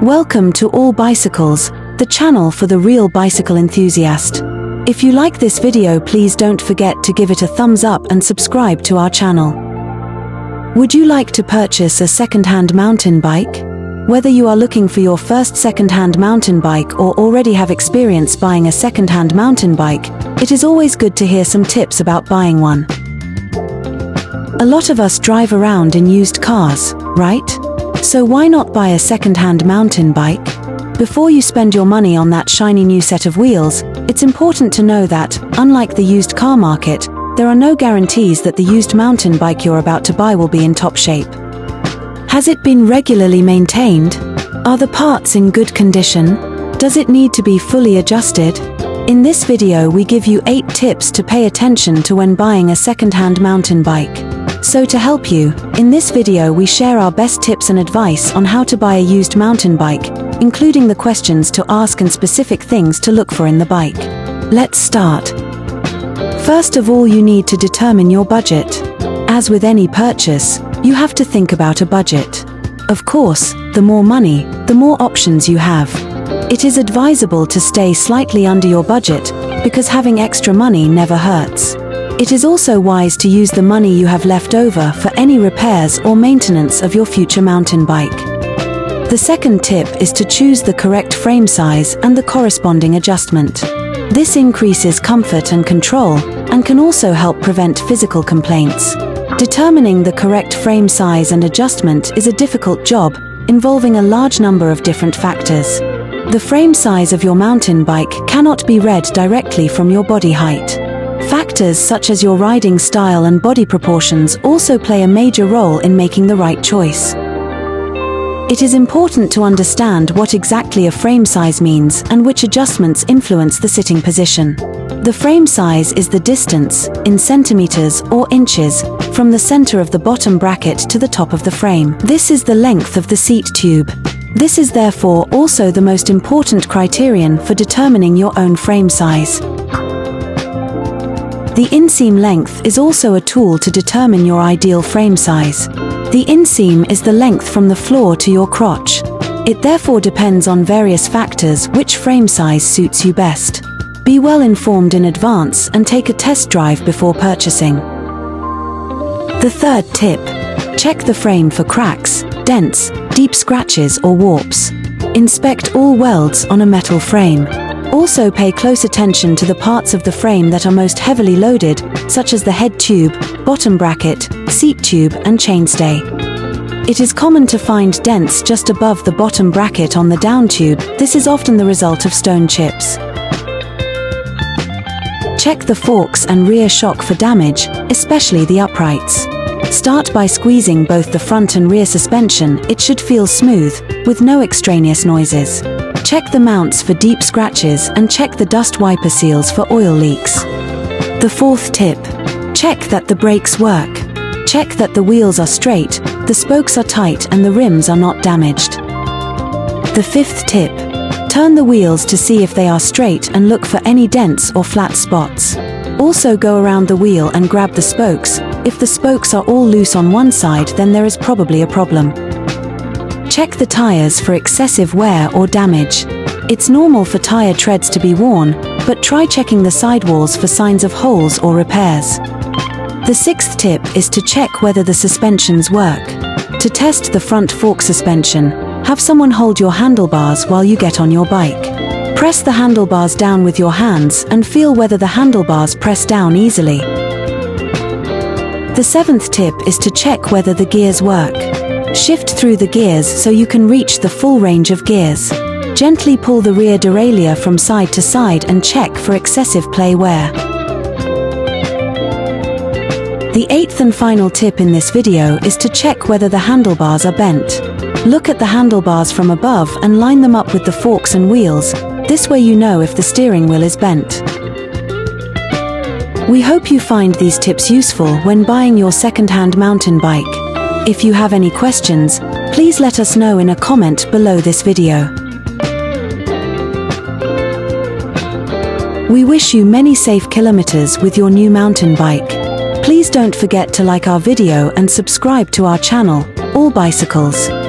Welcome to All Bicycles, the channel for the real bicycle enthusiast. If you like this video, please don't forget to give it a thumbs up and subscribe to our channel. Would you like to purchase a second-hand mountain bike? Whether you are looking for your first second-hand mountain bike or already have experience buying a second-hand mountain bike, it is always good to hear some tips about buying one. A lot of us drive around in used cars, right? So why not buy a second-hand mountain bike? Before you spend your money on that shiny new set of wheels, it's important to know that, unlike the used car market, there are no guarantees that the used mountain bike you're about to buy will be in top shape. Has it been regularly maintained? Are the parts in good condition? Does it need to be fully adjusted? In this video we give you 8 tips to pay attention to when buying a second-hand mountain bike. So to help you, in this video we share our best tips and advice on how to buy a used mountain bike, including the questions to ask and specific things to look for in the bike. Let's start. First of all, you need to determine your budget. As with any purchase, you have to think about a budget. Of course, the more money, the more options you have. It is advisable to stay slightly under your budget, because having extra money never hurts. It is also wise to use the money you have left over for any repairs or maintenance of your future mountain bike. The second tip is to choose the correct frame size and the corresponding adjustment. This increases comfort and control, and can also help prevent physical complaints. Determining the correct frame size and adjustment is a difficult job, involving a large number of different factors. The frame size of your mountain bike cannot be read directly from your body height. Factors such as your riding style and body proportions also play a major role in making the right choice. It is important to understand what exactly a frame size means and which adjustments influence the sitting position. The frame size is the distance, in centimeters or inches, from the center of the bottom bracket to the top of the frame. This is the length of the seat tube. This is therefore also the most important criterion for determining your own frame size. The inseam length is also a tool to determine your ideal frame size. The inseam is the length from the floor to your crotch. It therefore depends on various factors which frame size suits you best. Be well informed in advance and take a test drive before purchasing. The third tip: check the frame for cracks, dents, deep scratches or warps. Inspect all welds on a metal frame. Also pay close attention to the parts of the frame that are most heavily loaded, such as the head tube, bottom bracket, seat tube and chainstay. It is common to find dents just above the bottom bracket on the down tube. This is often the result of stone chips. Check the forks and rear shock for damage, especially the uprights. Start by squeezing both the front and rear suspension. It should feel smooth, with no extraneous noises. Check the mounts for deep scratches and check the dust wiper seals for oil leaks. The fourth tip: check that the brakes work. Check that the wheels are straight, the spokes are tight and the rims are not damaged. The fifth tip: turn the wheels to see if they are straight and look for any dents or flat spots. Also go around the wheel and grab the spokes. If the spokes are all loose on one side, then there is probably a problem. Check the tires for excessive wear or damage. It's normal for tire treads to be worn, but try checking the sidewalls for signs of holes or repairs. The sixth tip is to check whether the suspensions work. To test the front fork suspension, have someone hold your handlebars while you get on your bike. Press the handlebars down with your hands and feel whether the handlebars press down easily. The seventh tip is to check whether the gears work. Shift through the gears so you can reach the full range of gears. Gently pull the rear derailleur from side to side and check for excessive play wear. The eighth and final tip in this video is to check whether the handlebars are bent. Look at the handlebars from above and line them up with the forks and wheels. This way you know if the steering wheel is bent. We hope you find these tips useful when buying your second-hand mountain bike. If you have any questions, please let us know in a comment below this video. We wish you many safe kilometers with your new mountain bike. Please don't forget to like our video and subscribe to our channel, All Bicycles.